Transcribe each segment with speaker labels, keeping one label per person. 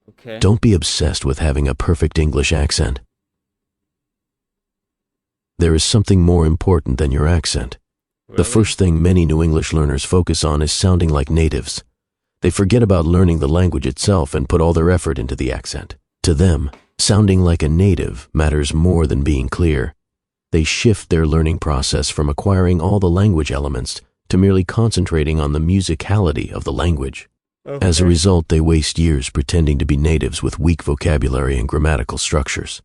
Speaker 1: Okay.
Speaker 2: Don't be obsessed with having a perfect English accent. There is something more important than your accent. The
Speaker 1: Really?
Speaker 2: first thing many new English learners focus on is sounding like natives. They forget about learning the language itself and put all their effort into the accent. To them, sounding like a native matters more than being clear. They shift their learning process from acquiring all the language elements to merely concentrating on the musicality of the language. As a
Speaker 1: Okay.
Speaker 2: result, they waste years pretending to be natives with weak vocabulary and grammatical structures.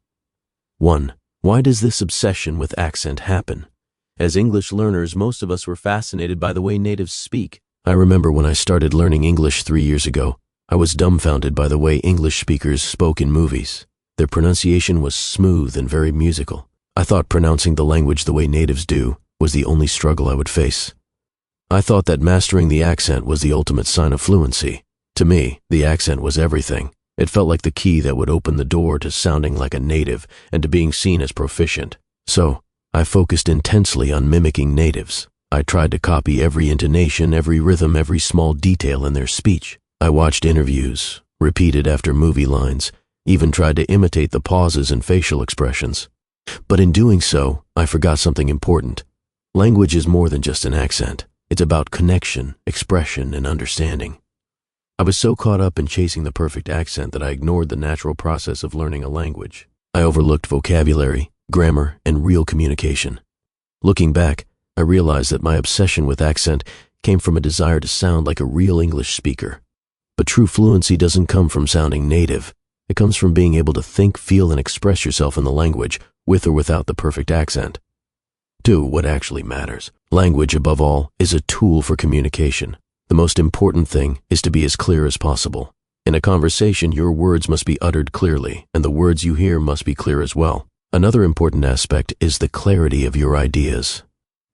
Speaker 2: 1. Why does this obsession with accent happen? As English learners, most of us were fascinated by the way natives speak. I remember when I started learning English 3 years ago, I was dumbfounded by the way English speakers spoke in movies. Their pronunciation was smooth and very musical. I thought pronouncing the language the way natives do was the only struggle I would face. I thought that mastering the accent was the ultimate sign of fluency. To me, the accent was everything. It felt like the key that would open the door to sounding like a native and to being seen as proficient. So, I focused intensely on mimicking natives. I tried to copy every intonation, every rhythm, every small detail in their speech. I watched interviews, repeated after movie lines, even tried to imitate the pauses and facial expressions. But in doing so, I forgot something important. Language is more than just an accent. It's about connection, expression, and understanding. I was so caught up in chasing the perfect accent that I ignored the natural process of learning a language. I overlooked vocabulary, grammar, and real communication. Looking back, I realized that my obsession with accent came from a desire to sound like a real English speaker. But true fluency doesn't come from sounding native. It comes from being able to think, feel, and express yourself in the language, with or without the perfect accent. 2. What actually matters. Language, above all, is a tool for communication. The most important thing is to be as clear as possible. In a conversation, your words must be uttered clearly, and the words you hear must be clear as well. Another important aspect is the clarity of your ideas.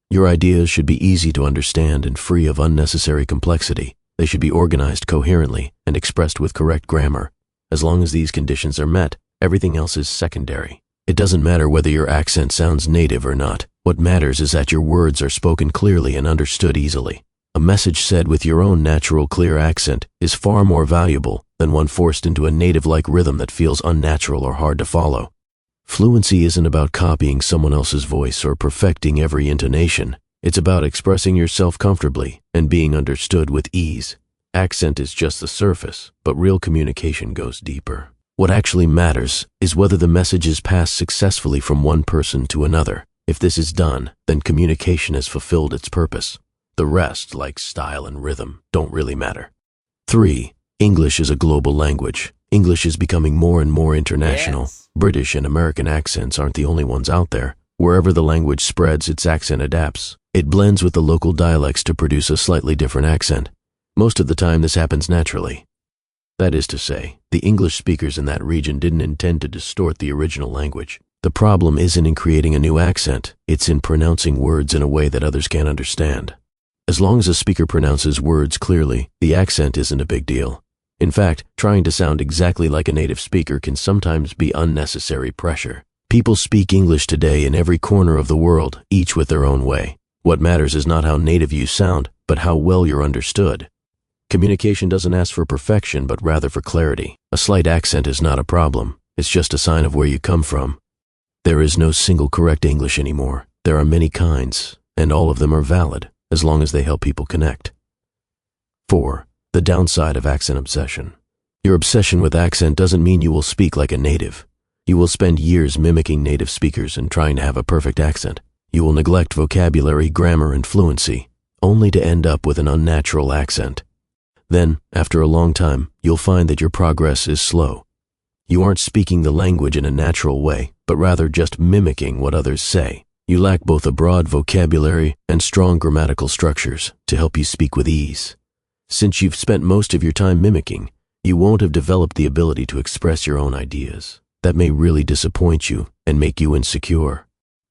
Speaker 2: Your ideas should be easy to understand and free of unnecessary complexity. They should be organized coherently and expressed with correct grammar. As long as these conditions are met, everything else is secondary. It doesn't matter whether your accent sounds native or not. What matters is that your words are spoken clearly and understood easily. A message said with your own natural, clear accent is far more valuable than one forced into a native-like rhythm that feels unnatural or hard to follow. Fluency isn't about copying someone else's voice or perfecting every intonation. It's about expressing yourself comfortably and being understood with ease. Accent is just the surface, but real communication goes deeper. What actually matters is whether the message is passed successfully from one person to another. If this is done, then communication has fulfilled its purpose. The rest, like style and rhythm, don't really matter. 3. English is a global language. English is becoming more and more international.
Speaker 1: Yes.
Speaker 2: British and American accents aren't the only ones out there. Wherever the language spreads, its accent adapts. It blends with the local dialects to produce a slightly different accent. Most of the time, this happens naturally. That is to say, the English speakers in that region didn't intend to distort the original language. The problem isn't in creating a new accent, it's in pronouncing words in a way that others can't understand. As long as a speaker pronounces words clearly, the accent isn't a big deal. In fact, trying to sound exactly like a native speaker can sometimes be unnecessary pressure. People speak English today in every corner of the world, each with their own way. What matters is not how native you sound, but how well you're understood. Communication doesn't ask for perfection, but rather for clarity. A slight accent is not a problem. It's just a sign of where you come from. There is no single correct English anymore. There are many kinds, and all of them are valid, as long as they help people connect. 4. The downside of accent obsession. Your obsession with accent doesn't mean you will speak like a native. You will spend years mimicking native speakers and trying to have a perfect accent. You will neglect vocabulary, grammar, and fluency, only to end up with an unnatural accent. Then, after a long time, you'll find that your progress is slow. You aren't speaking the language in a natural way, but rather just mimicking what others say. You lack both a broad vocabulary and strong grammatical structures to help you speak with ease. Since you've spent most of your time mimicking, you won't have developed the ability to express your own ideas. That may really disappoint you and make you insecure.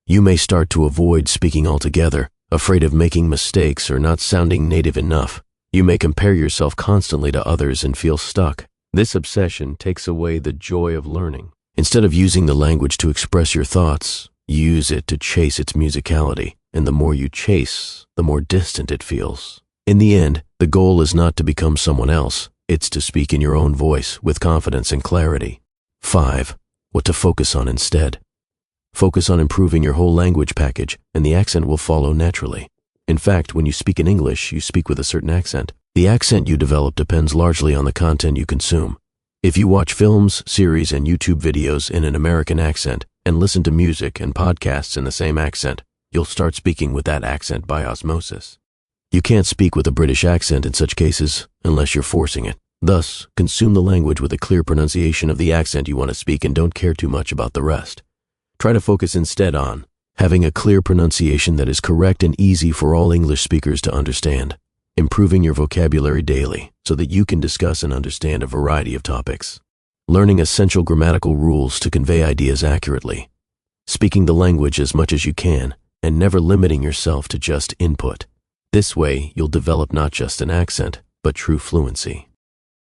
Speaker 2: You may start to avoid speaking altogether, afraid of making mistakes or not sounding native enough. You may compare yourself constantly to others and feel stuck. This obsession takes away the joy of learning. Instead of using the language to express your thoughts, use it to chase its musicality, and the more you chase, the more distant it feels. In the end, the goal is not to become someone else, It's to speak in your own voice with confidence and clarity. 5. What to focus on instead. Focus on improving your whole language package, and the accent will follow naturally. In fact, when you speak in English, you speak with a certain accent. The accent you develop depends largely on the content you consume. If you watch films, series, and YouTube videos in an American accent and listen to music and podcasts in the same accent, you'll start speaking with that accent by osmosis. You can't speak with a British accent in such cases unless you're forcing it. Thus, consume the language with a clear pronunciation of the accent you want to speak and don't care too much about the rest. Try to focus instead on having a clear pronunciation that is correct and easy for all English speakers to understand, improving your vocabulary daily so that you can discuss and understand a variety of topics, learning essential grammatical rules to convey ideas accurately, speaking the language as much as you can, and never limiting yourself to just input. This way, you'll develop not just an accent, but true fluency.